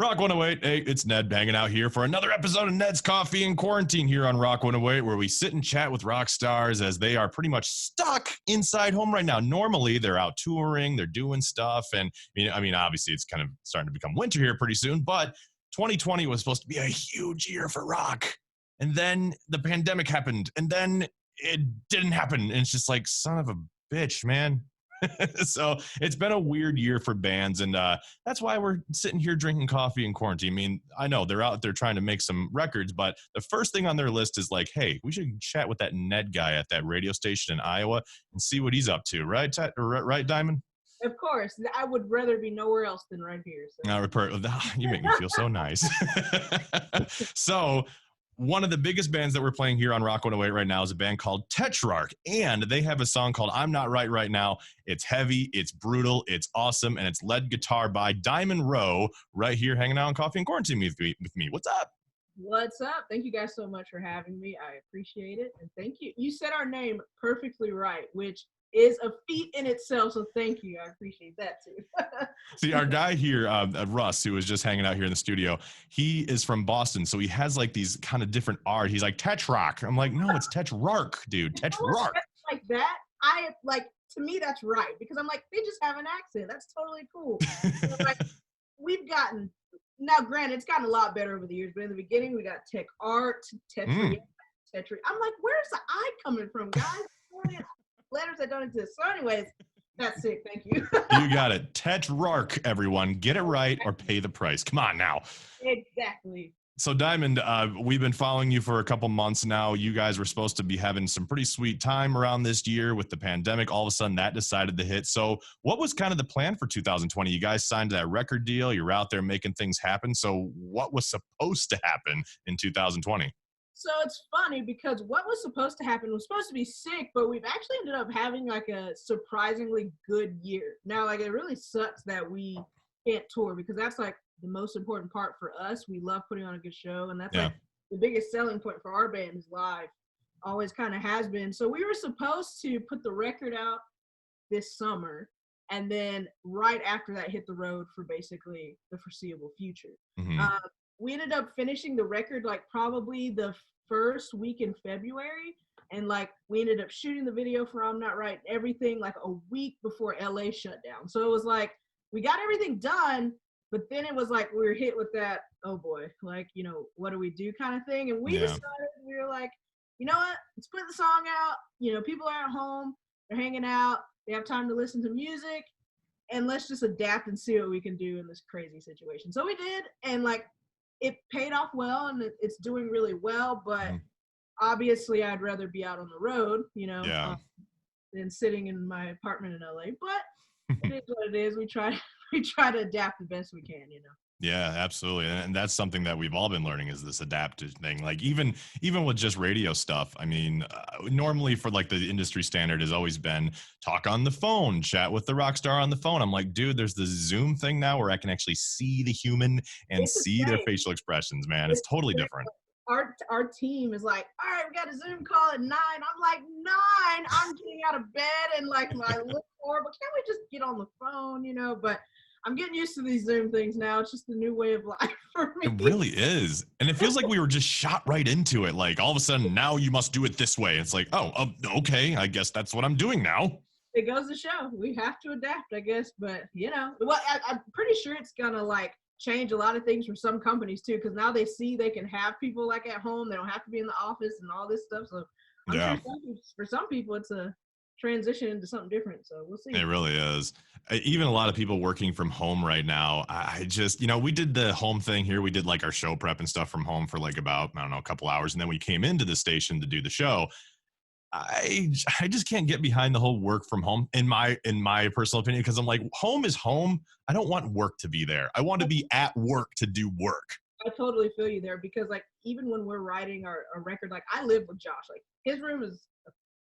Rock 108. Hey, it's Ned hanging out here for another episode of Ned's Coffee in Quarantine here on Rock 108, where we sit and chat with rock stars as they are pretty much stuck inside home right now. Normally, they're out touring, they're doing stuff, and obviously, it's kind of starting to become winter here pretty soon. But 2020 was supposed to be a huge year for rock, and then the pandemic happened, and then it didn't happen. And it's just like, son of a bitch, man. So it's been a weird year for bands, and that's why we're sitting here drinking coffee in quarantine. I mean, I know they're out there trying to make some records, but the first thing on their list is like, hey, we should chat with that Ned guy at that radio station in Iowa and see what he's up to, right? Right, Diamond? Of course, I would rather be nowhere else than right here. So. You make me feel so nice. So one of the biggest bands that we're playing here on Rock 108 right now is a band called Tetrarch, and they have a song called I'm Not Right Now. It's heavy, it's brutal, it's awesome, and it's led guitar by Rowe, right here hanging out on Coffee and Quarantine with me. What's up? What's up? Thank you guys so much for having me. I appreciate it, and thank you. You said our name perfectly right, which is a feat in itself, so thank you. I appreciate that too. See, our guy here, Russ, who was just hanging out here in the studio, he is from Boston, so he has like these kind of different art. He's like, Tetrarch. I'm like, no, it's Tetrarch, dude. Tetrarch. Like that, to me, that's right, because I'm like, they just have an accent. That's totally cool. Like, now granted, it's gotten a lot better over the years, but in the beginning, we got Tech Art, Tetri. I'm like, where's the I coming from, guys? Letters that don't exist. So anyways, that's sick. Thank you. You got it. Tetrarch, everyone. Get it right or pay the price. Come on now. Exactly. So Diamond, we've been following you for a couple months now. You guys were supposed to be having some pretty sweet time around this year with the pandemic. All of a sudden that decided to hit. So what was kind of the plan for 2020? You guys signed that record deal. You're out there making things happen. So what was supposed to happen in 2020? So it's funny because what was supposed to happen was supposed to be sick, but we've actually ended up having like a surprisingly good year. Now, like, it really sucks that we can't tour because that's like the most important part for us. We love putting on a good show, and that's like the biggest selling point for our band is live. Always kind of has been. So we were supposed to put the record out this summer, and then right after that hit the road for basically the foreseeable future. Mm-hmm. We ended up finishing the record like probably the first week in February, and like we ended up shooting the video for I'm Not Right, everything like a week before LA shut down. So it was like we got everything done, but then it was like we were hit with that, oh boy, like, what do we do kind of thing. And we decided, we were like, you know what, let's put the song out. People are at home, they're hanging out, they have time to listen to music, and let's just adapt and see what we can do in this crazy situation. So we did, and like it paid off well, and it's doing really well, but obviously I'd rather be out on the road, than sitting in my apartment in LA. But it is what it is. We try to adapt the best we can, Yeah, absolutely. And that's something that we've all been learning is this adaptive thing. Like even with just radio stuff, I mean, normally for like the industry standard has always been talk on the phone, chat with the rock star on the phone. I'm like, dude, there's the Zoom thing now where I can actually see the human and see their facial expressions, man. It's totally different. Our team is like, all right, we got a Zoom call at 9. I'm like, 9? I'm getting out of bed and like my look horrible. Can't we just get on the phone, But I'm getting used to these Zoom things now. It's just the new way of life for me. It really is. And it feels like we were just shot right into it. Like all of a sudden now you must do it this way. It's like, okay, I guess that's what I'm doing now. It goes to show we have to adapt, I guess. But, I'm pretty sure it's going to like change a lot of things for some companies too, because now they see they can have people like at home. They don't have to be in the office and all this stuff. So I'm sure for some people it's a transition into something different. So we'll see. It really is. Even a lot of people working from home right now. I just, we did the home thing here. We did like our show prep and stuff from home for like about, I don't know, a couple hours. And then we came into the station to do the show. I just can't get behind the whole work from home in my personal opinion, because I'm like, home is home. I don't want work to be there. I want to be at work to do work. I totally feel you there, because like even when we're writing our record, like I live with Josh, like his room is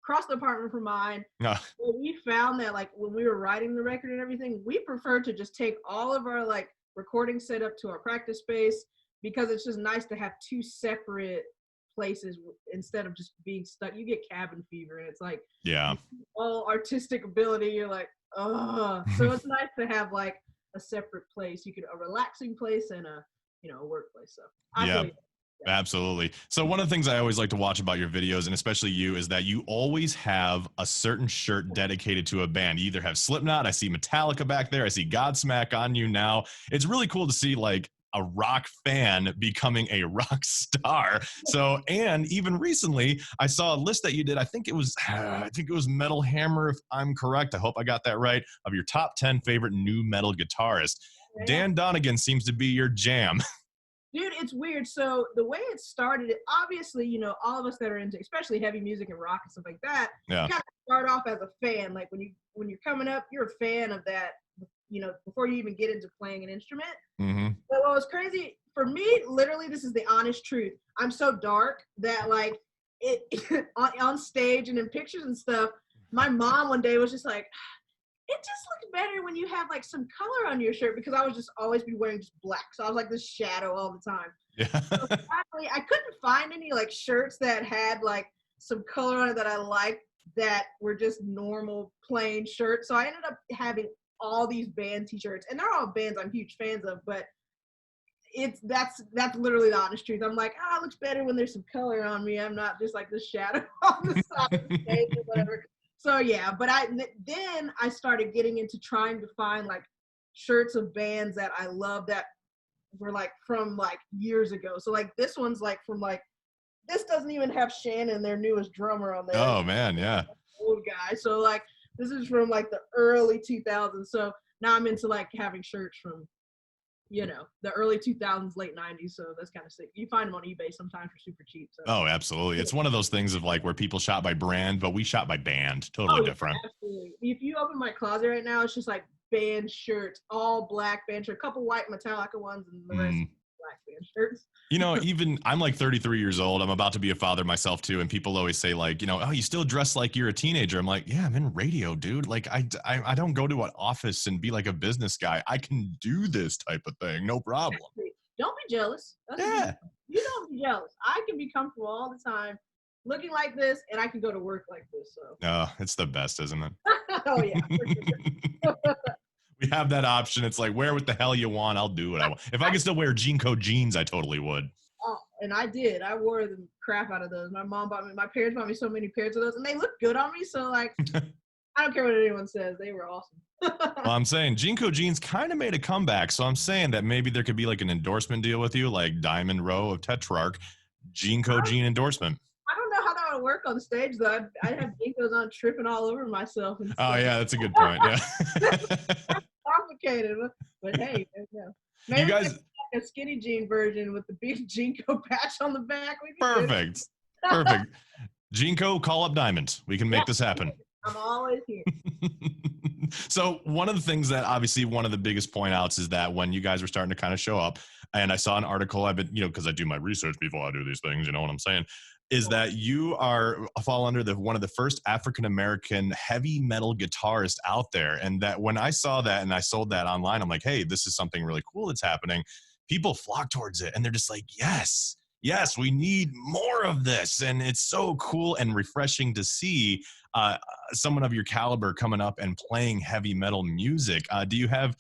across the apartment from mine. But we found that like when we were writing the record and everything, we prefer to just take all of our like recording setup to our practice space, because it's just nice to have two separate places instead of just being stuck. You get cabin fever, and it's like all artistic ability. You're like, oh. So it's nice to have like a separate place. You could a relaxing place and a a workplace. So I Yeah. feel you. Absolutely. So one of the things I always like to watch about your videos, and especially you, is that you always have a certain shirt dedicated to a band. You either have Slipknot, I see Metallica back there, I see Godsmack on you now. It's really cool to see like a rock fan becoming a rock star. So, and even recently, I saw a list that you did. I think it was Metal Hammer, if I'm correct. I hope I got that right. Of your top 10 favorite new metal guitarists. Yeah. Dan Donegan seems to be your jam. Dude, it's weird. So the way it started, obviously, all of us that are into, especially heavy music and rock and stuff like that, Yeah. you kind of start off as a fan. Like when you're coming up, you're a fan of that, before you even get into playing an instrument. Mm-hmm. But what was crazy for me, literally, this is the honest truth. I'm so dark that like it on stage and in pictures and stuff. My mom one day was just like, it just looks better when you have like some color on your shirt, because I was just always be wearing just black. So I was like this shadow all the time. Yeah. So finally, I couldn't find any like shirts that had like some color on it that I liked, that were just normal plain shirts. So I ended up having all these band t-shirts, and they're all bands I'm huge fans of, but that's literally the honest truth. I'm like, it looks better when there's some color on me. I'm not just like this shadow on the side of the stage or whatever. So yeah, but then I started getting into trying to find like shirts of bands that I love that were like from like years ago. So like this one's like from like, this doesn't even have Shannon, their newest drummer, on there. Oh man, yeah. Old guy. So like this is from like the early 2000s. So now I'm into like having shirts from the early 2000s, late 90s. So that's kind of sick. You find them on eBay sometimes for super cheap. So. Oh, absolutely. It's one of those things of like where people shop by brand, but we shop by band. Totally different. Absolutely. If you open my closet right now, it's just like band shirts, all black band shirts, a couple white Metallica ones, and the rest black band shirts. Even I'm like 33 years old. I'm about to be a father myself too. And people always say like, oh, you still dress like you're a teenager. I'm like, yeah, I'm in radio, dude. Like I don't go to an office and be like a business guy. I can do this type of thing. No problem. Don't be jealous. Yeah. You don't be jealous. I can be comfortable all the time looking like this, and I can go to work like this. So. Oh, it's the best, isn't it? Oh, yeah. For sure. We have that option. It's like, wear what the hell you want. I'll do what I want. If I could still wear Jeanco jeans, I totally would. Oh, and I did. I wore the crap out of those. My parents bought me so many pairs of those, and they look good on me. So like, I don't care what anyone says. They were awesome. Well, I'm saying Jeanco jeans kind of made a comeback. So I'm saying that maybe there could be like an endorsement deal with you, like Diamond Rowe of Tetrarch, Jeanco jean endorsement. I don't know how that would work on stage though. I'd have Jeancos on, tripping all over myself. And oh yeah, that's a good point. Yeah. Complicated, but hey, maybe you guys a skinny jean version with the big Jeanco patch on the back. Perfect. Perfect. Jeanco, call up Diamond. We can make this happen. I'm always here. So one of the things that obviously one of the biggest point outs is that when you guys were starting to kind of show up, and I saw an article, I've been, because I do my research before I do these things, you know what I'm saying, is that you fall under one of the first African-American heavy metal guitarists out there. And that when I saw that and I sold that online, I'm like, hey, this is something really cool that's happening. People flock towards it and they're just like, yes, we need more of this. And it's so cool and refreshing to see someone of your caliber coming up and playing heavy metal music. Do you have,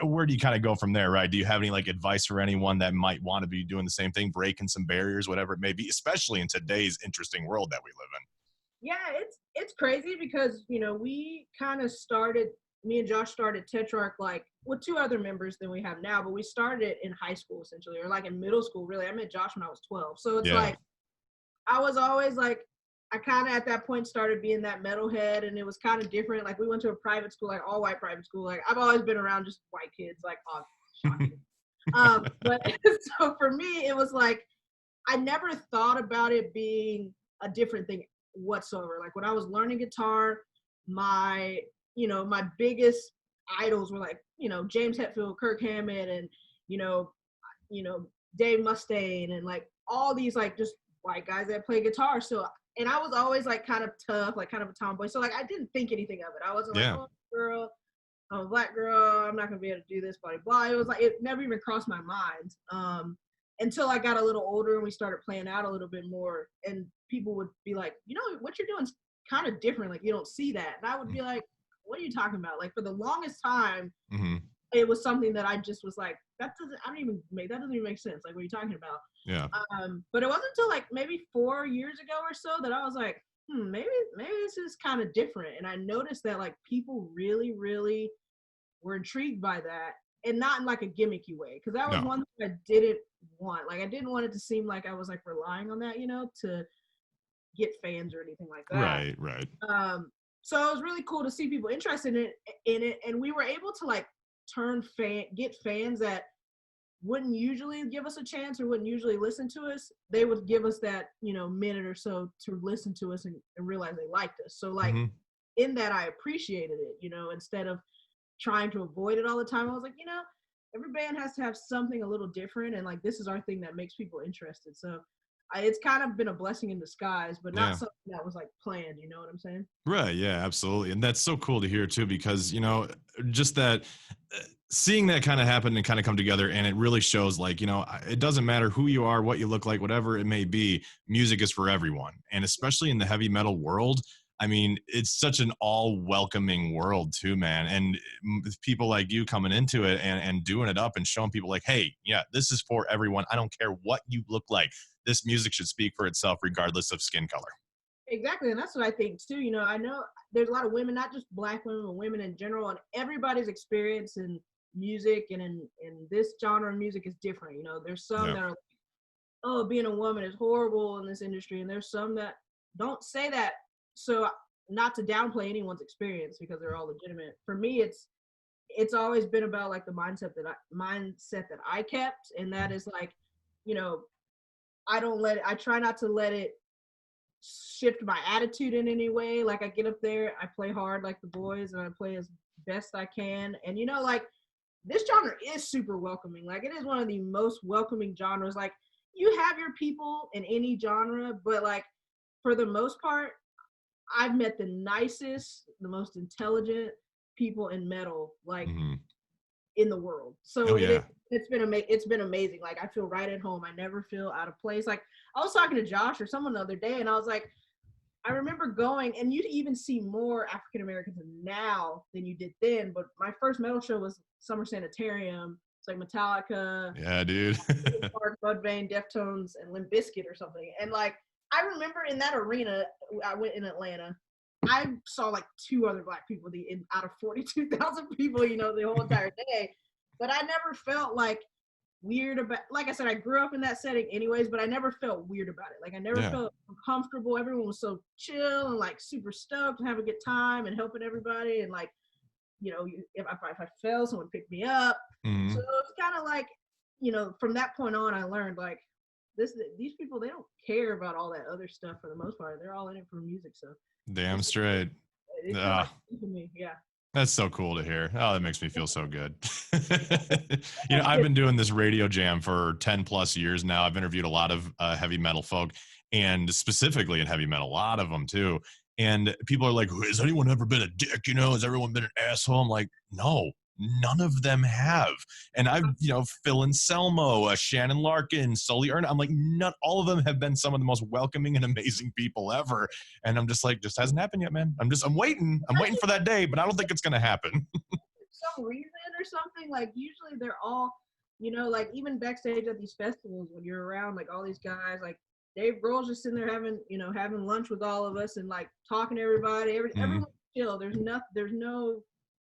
where do you kind of go from there, right? Do you have any like advice for anyone that might want to be doing the same thing, breaking some barriers, whatever it may be, especially in today's interesting world that we live in? Yeah, it's crazy because, we kind of started, me and Josh started Tetrarch like with two other members than we have now, but we started it in high school essentially, or like in middle school, really. I met Josh when I was 12. So it's like, I was always like, I kind of at that point started being that metalhead, and it was kind of different. Like we went to a private school, like all white private school. Like I've always been around just white kids, like but so for me, it was like, I never thought about it being a different thing whatsoever. Like when I was learning guitar, my biggest idols were like, James Hetfield, Kirk Hammett, and, Dave Mustaine, and like all these like just white guys that play guitar. So, and I was always like kind of tough, like kind of a tomboy. So like I didn't think anything of it. I wasn't like, oh, girl, I'm a black girl, I'm not gonna be able to do this, blah blah. It was like it never even crossed my mind until I got a little older and we started playing out a little bit more. And people would be like, what you're doing is kind of different. Like you don't see that. And I would be like, what are you talking about? Like for the longest time, it was something that I just was like, that doesn't even make sense. Like, what are you talking about? Yeah. But it wasn't until like maybe 4 years ago or so that I was like, maybe this is kind of different. And I noticed that like people really, really were intrigued by that, and not in like a gimmicky way. Cause that was No. one thing I didn't want. Like, I didn't want it to seem like I was like relying on that, to get fans or anything like that. Right. Right. So it was really cool to see people interested in it, and we were able to like get fans that wouldn't usually give us a chance or wouldn't usually listen to us. They would give us that, minute or so to listen to us and realize they liked us. So like Mm-hmm. in that, I appreciated it, instead of trying to avoid it all the time. I was like, every band has to have something a little different, and like this is our thing that makes people interested. So it's kind of been a blessing in disguise, but not Yeah. something that was like planned. You know what I'm saying? Right. Yeah, absolutely. And that's so cool to hear too, because, just that seeing that kind of happen and kind of come together. And it really shows like, it doesn't matter who you are, what you look like, whatever it may be, music is for everyone. And especially in the heavy metal world, I mean, it's such an all welcoming world too, man. And people like you coming into it and doing it up and showing people like, hey, yeah, this is for everyone. I don't care what you look like. This music should speak for itself, regardless of skin color. Exactly, and that's what I think too. I know there's a lot of women, not just Black women, but women in general, and everybody's experience in music and in this genre of music is different. There's some Yeah. that are like, oh, being a woman is horrible in this industry, and there's some that don't say that. So not to downplay anyone's experience because they're all legitimate. For me, it's always been about like the mindset that I kept, and that is like, you know, I try not to let it shift my attitude in any way. Like, I get up there, I play hard like the boys, and I play as best I can. And like this genre is super welcoming. Like, it is one of the most welcoming genres. Like, you have your people in any genre, but like for the most part, I've met the nicest, the most intelligent people in metal, like Hmm. in the world. Oh, So yeah. it's been amazing. Like, I feel right at home. I never feel out of place. Like, I was talking to Josh or someone the other day, and I was like, I remember going, and you even see more African Americans now than you did then. But my first metal show was Summer Sanitarium. It's like Metallica, Yeah, dude. Mudvayne, Deftones, and Limp Bizkit or something. And like, I remember in that arena, I went in Atlanta. I saw like 2 other Black people out of 42,000 people, the whole entire day. But I never felt like weird about, like I said, I grew up in that setting anyways, but I never felt weird about it. Like, I never Yeah. felt uncomfortable. Everyone was so chill and like super stoked and have a good time and helping everybody. And like, if I fell, someone picked me up. So Hmm. it was kind of like, from that point on, I learned like these people, they don't care about all that other stuff for the most part. They're all in it for music. So Damn it's straight. they feel like Ah, to me, yeah. that's so cool to hear. Oh, that makes me feel so good. That's I've good. been doing this radio jam for 10 plus years now. I've interviewed a lot of heavy metal folk, and specifically in heavy metal, a lot of them too. And people are like, has anyone ever been a dick? Has everyone been an asshole? I'm like, no, none of them have. And I've, Phil Anselmo, Shannon Larkin, Sully Erna. I'm like, not all of them have been some of the most welcoming and amazing people ever. And I'm just like, just hasn't happened yet, man. I'm waiting. I'm waiting for that day, but I don't think it's going to happen. Some reason or something. Like, usually they're all, like even backstage at these festivals when you're around like all these guys, like Dave Grohl's just sitting there having lunch with all of us and like talking to everybody. Mhm. Everyone's chill. There's no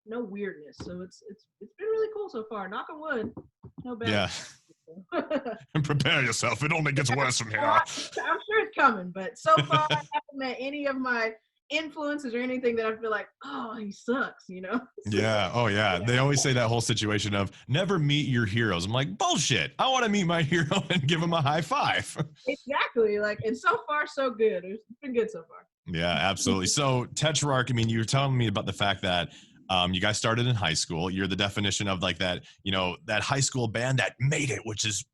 weirdness. So it's been really cool so far. Knock on wood. No bad. Yeah. And prepare yourself. It only gets worse from Well, here. I'm sure it's coming, but so far I haven't met any of my influences or anything that I feel like, oh, he sucks. So, Yeah. Oh, yeah. They always say that whole situation of never meet your heroes. I'm like, bullshit. I want to meet my hero and give him a high five. exactly. Like, and so far so good. It's been good so far. Yeah, absolutely. So, Tetrarch, I mean, you were telling me about the fact that you guys started in high school. You're the definition of like that, that high school band that made it, which is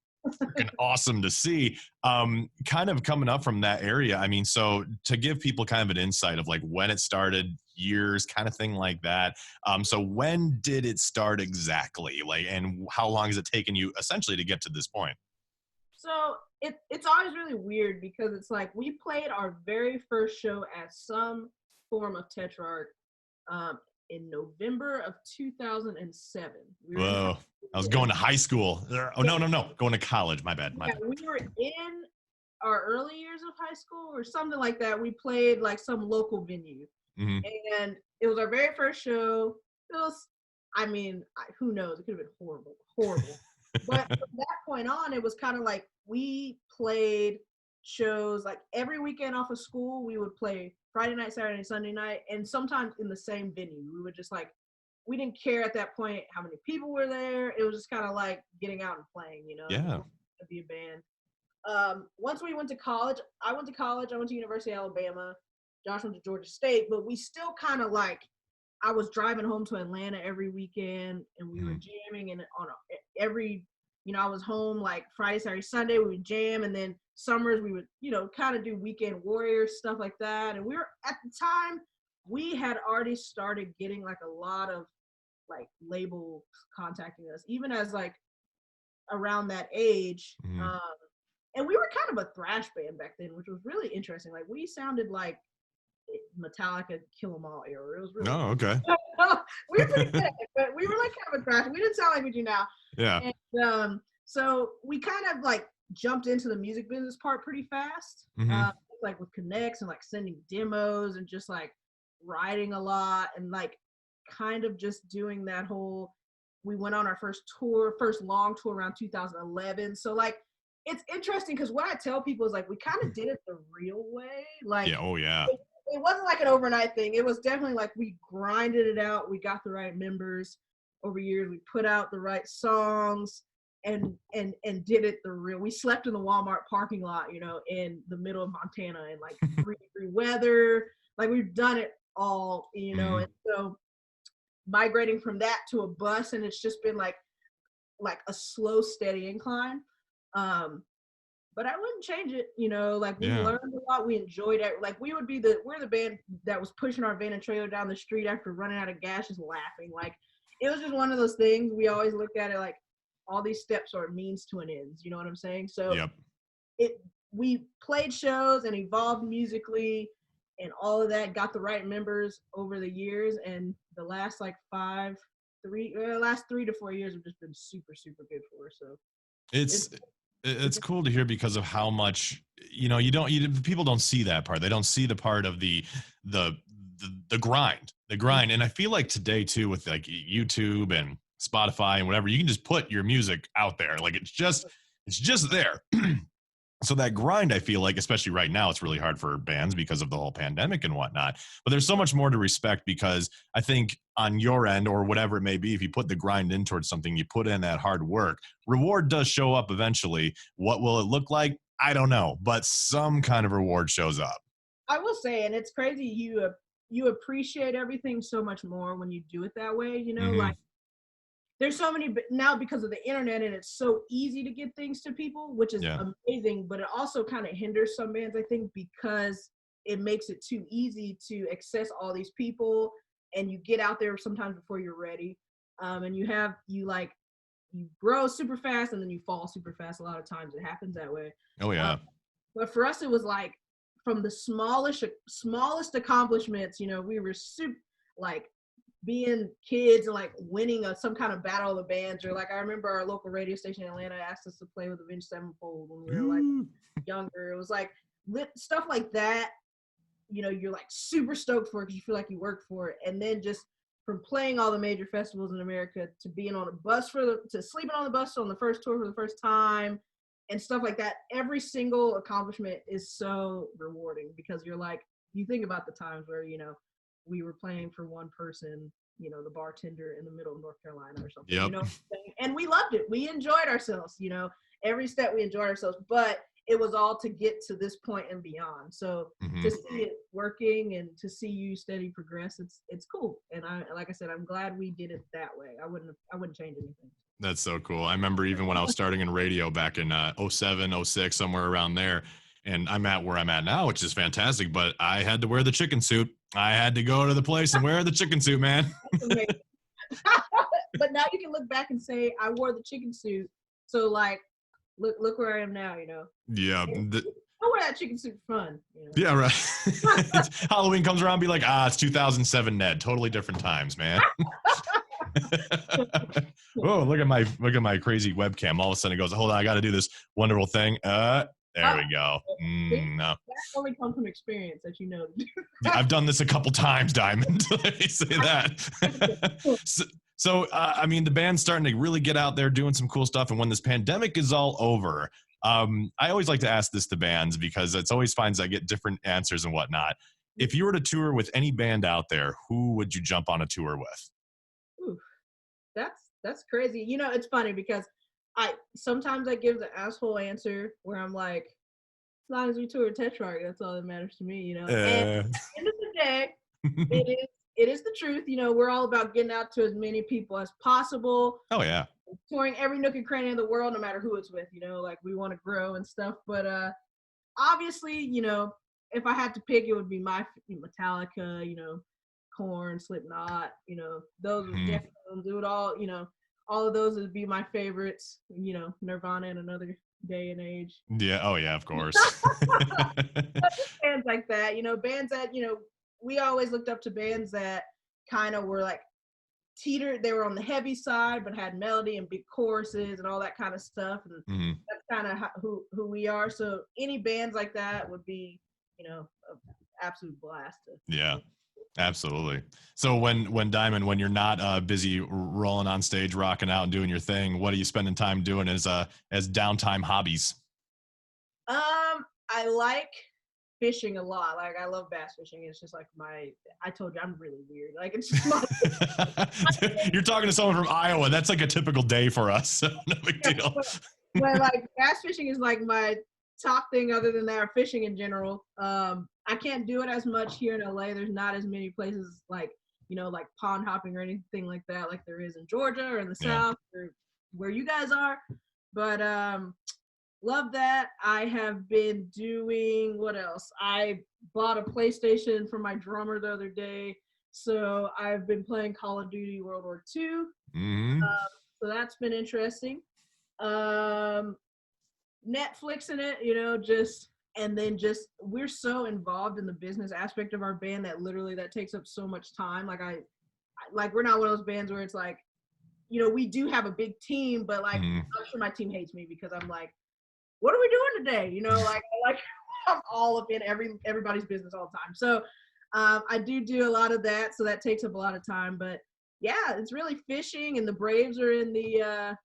freaking awesome to see. Kind of coming up from that area. I mean, so to give people kind of an insight of like when it started, years, kind of thing like that. So when did it start exactly? Like, and how long has it taken you essentially to get to this point? So it's always really weird because it's like we played our very first show at some form of Tetrarch, um, in November of 2007. We were in Whoa. I was going to high school. Oh, no. Going to college. My bad. yeah, we were in our early years of high school or something like that. We played like some local venue. Mm-hmm. And it was our very first show. It was, I mean, who knows? It could have been horrible. But from that point on, it was kind of like we played shows like every weekend off of school. We would play Friday night, Saturday, Sunday night, and sometimes in the same venue. We would just like, we didn't care at that point how many people were there. It was just kind of like getting out and playing, you know? Yeah. To be a band. Once we went to college, I went to University of Alabama. Josh went to Georgia State, but we still kind of like, I was driving home to Atlanta every weekend and we were jamming, and every, you know, I was home like Friday, Saturday, Sunday, we would jam, and then summers we would, you know, kind of do weekend warriors, stuff like that. And we were, at the time, we had already started getting like a lot of like labels contacting us, even as like around that age. And we were kind of a thrash band back then, which was really interesting. Like we sounded like Metallica, Kill 'Em All era. It was really okay. we were pretty good, but we were like kind of a thrash. We didn't sound like we do now. Yeah. And so we kind of like jumped into the music business part pretty fast. Like with connects and like sending demos and just like writing a lot and like kind of just doing that whole. We went on our first long tour around 2011. So like it's interesting because what I tell people is like we kind of did it the real way. Like it wasn't like an overnight thing. It was definitely like we grinded it out. We got the right members over years. We put out the right songs and did it the real. We slept in the Walmart parking lot, you know, in the middle of Montana in like 3-degree weather. Like we've done it all, you know. And so migrating from that to a bus, and it's just been like a slow, steady incline. But I wouldn't change it, you know, like we learned a lot. We enjoyed it. Like we're the band that was pushing our van and trailer down the street after running out of gas, just laughing. Like it was just one of those things. We always looked at it like all these steps are means to an end. You know what I'm saying? So we played shows and evolved musically and all of that, got the right members over the years. And the last like 3 to 4 years have just been super, super good for us. So it's cool to hear because of how much, you know, people don't see that part. They don't see the part of the grind. And I feel like today too, with like YouTube and Spotify and whatever, you can just put your music out there. Like it's just there. So that grind, I feel like, especially right now, it's really hard for bands because of the whole pandemic and whatnot. But there's so much more to respect because I think on your end or whatever it may be, if you put the grind in towards something, you put in that hard work, reward does show up eventually. What will it look like? I don't know, but some kind of reward shows up. I will say, and it's crazy, you appreciate everything so much more when you do it that way, you know, like there's so many now because of the internet, and it's so easy to get things to people, which is amazing, but it also kind of hinders some bands, I think, because it makes it too easy to access all these people, and you get out there sometimes before you're ready. And you grow super fast and then you fall super fast. A lot of times it happens that way. Oh yeah. But for us, it was like from the smallest accomplishments, you know, we were super like being kids and like winning some kind of battle of the bands, or like I remember our local radio station in Atlanta asked us to play with Avenged Sevenfold when we were like younger. It was like stuff like that, you know, you're like super stoked for it because you feel like you worked for it. And then just from playing all the major festivals in America to being on a bus to sleeping on the bus on the first tour for the first time and stuff like that, every single accomplishment is so rewarding because you're like, you think about the times where, you know, we were playing for one person, you know, the bartender in the middle of North Carolina or something, you know, and we loved it. We enjoyed ourselves, you know, every step we enjoyed ourselves, but it was all to get to this point and beyond. So to see it working and to see you steady progress, it's cool. And like I said, I'm glad we did it that way. I wouldn't change anything. That's so cool. I remember even when I was starting in radio back in 07, 06, somewhere around there, and I'm at where I'm at now, which is fantastic, but I had to wear the chicken suit. I had to go to the place and wear the chicken suit, man. But now you can look back and say, I wore the chicken suit. So like, look where I am now, you know? Yeah. I wear that chicken suit for fun. Yeah, right. Halloween comes around, be like, it's 2007 Ned. Totally different times, man. Oh, look at my crazy webcam. All of a sudden it goes, hold on, I got to do this wonderful thing. There we go. No. That only comes from experience, that I've done this a couple times, Diamond. Let me say that. So, I mean, the band's starting to really get out there doing some cool stuff. And when this pandemic is all over, I always like to ask this to bands because it's always finds I get different answers and whatnot. If you were to tour with any band out there, who would you jump on a tour with? Ooh, that's crazy. It's funny because sometimes I give the asshole answer where I'm like, as long as we tour Tetrarch, that's all that matters to me. And at the end of the day, it is the truth. We're all about getting out to as many people as possible. Oh yeah. Touring every nook and cranny of the world, no matter who it's with. Like we want to grow and stuff. But obviously, if I had to pick, it would be my Metallica. Korn, Slipknot. Those would definitely do it all. All of those would be my favorites. Nirvana in another day and age. Yeah. Oh yeah. Of course. Bands like that. Bands that we always looked up to bands that kind of were like they were on the heavy side but had melody and big choruses and all that kind of stuff, and that's kind of who we are. So any bands like that would be an absolute blast. Yeah, absolutely. So when Diamond, when you're not busy rolling on stage, rocking out and doing your thing, what are you spending time doing as downtime hobbies? I like fishing a lot. Like I love bass fishing. It's just like I told you I'm really weird. Like it's just You're talking to someone from Iowa. That's like a typical day for us. So no big deal. But like bass fishing is like my top thing other than that, or fishing in general. I can't do it as much here in LA. There's not as many places like pond hopping or anything like that like there is in Georgia or in the South or where you guys are. But love that. I have been doing, what else? I bought a PlayStation for my drummer the other day. So I've been playing Call of Duty World War II. So that's been interesting. Netflix in it, and then we're so involved in the business aspect of our band that literally that takes up so much time. Like we're not one of those bands where it's like, we do have a big team, but like I'm sure my team hates me because I'm like, what are we doing today? I'm all up in everybody's business all the time. So I do a lot of that. So that takes up a lot of time. But yeah, it's really fishing, and the Braves are in the,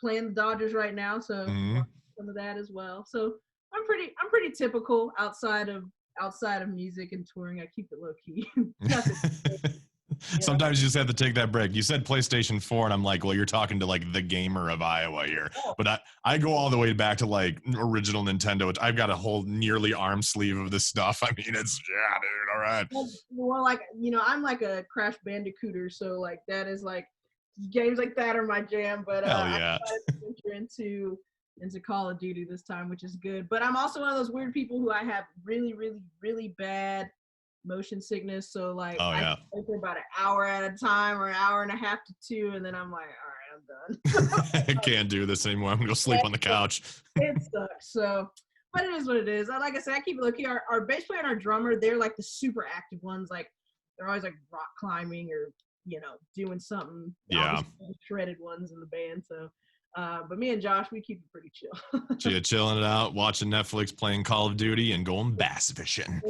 playing the Dodgers right now. So some of that as well. So I'm pretty typical outside of music and touring. I keep it low key. Sometimes you just have to take that break. You said PlayStation 4, and I'm like, well, you're talking to like the gamer of Iowa here. But I go all the way back to like original Nintendo. I've got a whole nearly arm sleeve of this stuff. I mean, it's dude, all right. Well, like I'm like a Crash Bandicooter, so like that is like games like that are my jam. But hell yeah. I into Call of Duty this time, which is good. But I'm also one of those weird people who I have really, really, really bad motion sickness. So like I play for about an hour at a time or an hour and a half to 2, and then I'm like, all right, I'm done. I can't do this anymore. I'm gonna go sleep on the couch. It sucks. So, but it is what it is. Like I said, I keep it low key. Our bass player and our drummer, they're like the super active ones. Like they're always like rock climbing or doing something. Yeah, the shredded ones in the band. So but me and Josh, we keep it pretty chill. Yeah, chilling it out, watching Netflix, playing Call of Duty, and going bass fishing.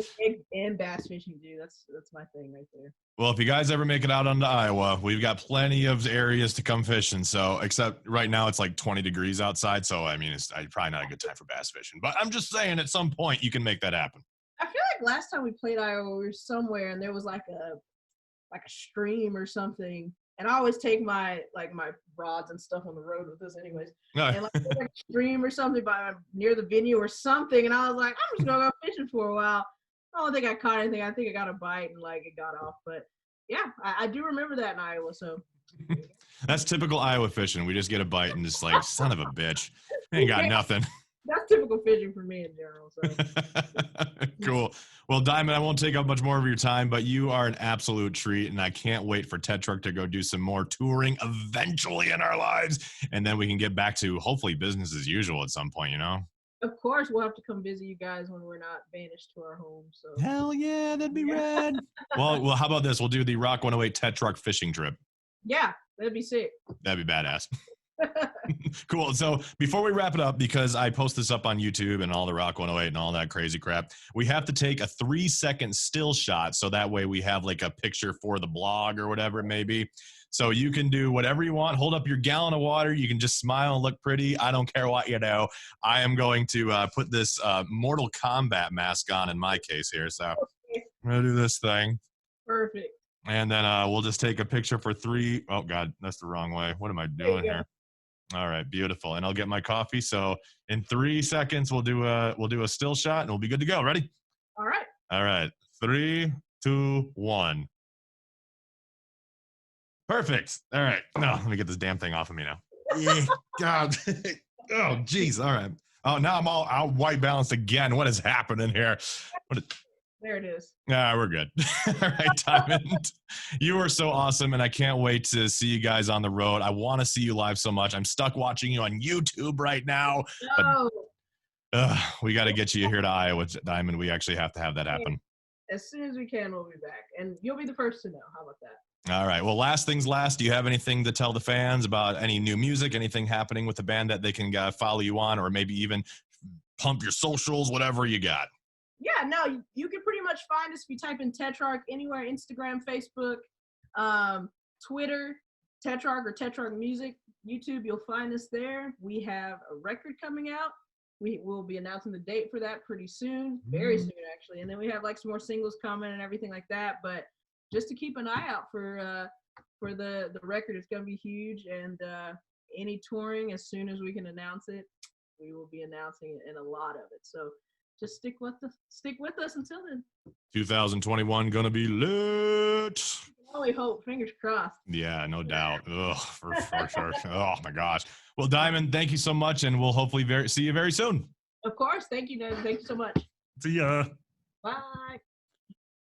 And bass fishing, dude. That's my thing right there. Well, if you guys ever make it out onto Iowa, we've got plenty of areas to come fishing. So, except right now it's like 20 degrees outside. So, I mean, it's probably not a good time for bass fishing. But I'm just saying, at some point, you can make that happen. I feel like last time we played Iowa, we were somewhere and there was like a stream or something. And I always take my rods and stuff on the road with us anyways. And like a stream or something near the venue or something. And I was like, I'm just going to go fishing for a while. I don't think I caught anything. I think I got a bite and like it got off. But yeah, I do remember that in Iowa. So that's typical Iowa fishing. We just get a bite and just like, son of a bitch. Ain't got nothing. That's typical fishing for me in general. So cool. Well, Diamond, I won't take up much more of your time, but you are an absolute treat, and I can't wait for Tetrarch to go do some more touring eventually in our lives, and then we can get back to hopefully business as usual at some point, Of course, we'll have to come visit you guys when we're not banished to our home. So Hell yeah, that'd be rad. Well, how about this? We'll do the Rock 108 Tetrarch fishing trip. yeah, that'd be sick. That'd be badass. Cool. So before we wrap it up, because I post this up on YouTube and all the Rock 108 and all that crazy crap, we have to take a 3-second still shot. So that way we have like a picture for the blog or whatever it may be. So you can do whatever you want. Hold up your gallon of water. You can just smile and look pretty. I don't care what you know. I am going to put this Mortal Kombat mask on in my case here. So I'm going to do this thing. Perfect. And then we'll just take a picture for 3. Oh, God, that's the wrong way. What am I doing here? All right, beautiful. And I'll get my coffee. So in 3 seconds, we'll do a still shot and we'll be good to go. Ready? All right. All right. 3, 2, 1. Perfect. All right. No, let me get this damn thing off of me now. Yeah, God. Oh, geez. All right. Oh, now I'm all out white balanced again. What is happening here? There it is. We're good. All right, Diamond. You are so awesome, and I can't wait to see you guys on the road. I want to see you live so much. I'm stuck watching you on YouTube right now. No. But we got to get you here to Iowa, Diamond. We actually have to have that happen. As soon as we can, we'll be back. And you'll be the first to know. How about that? All right. Well, last things last, do you have anything to tell the fans about any new music, anything happening with the band that they can follow you on, or maybe even pump your socials, whatever you got? Yeah, no, you can pretty much find us if you type in Tetrarch anywhere, Instagram, Facebook, Twitter, Tetrarch or Tetrarch Music, YouTube, you'll find us there. We have a record coming out. We will be announcing the date for that pretty soon, very soon actually. And then we have like some more singles coming and everything like that. But just to keep an eye out for the record, it's gonna be huge. And any touring, as soon as we can announce it, we will be announcing it in a lot of it. So just stick with us until then. 2021 gonna be lit. Only hope. Fingers crossed. Yeah, no doubt. Ugh, for sure. Oh my gosh. Well, Diamond, thank you so much, and we'll hopefully see you very soon. Of course. Thank you, Ned. Thank you so much. See ya. Bye.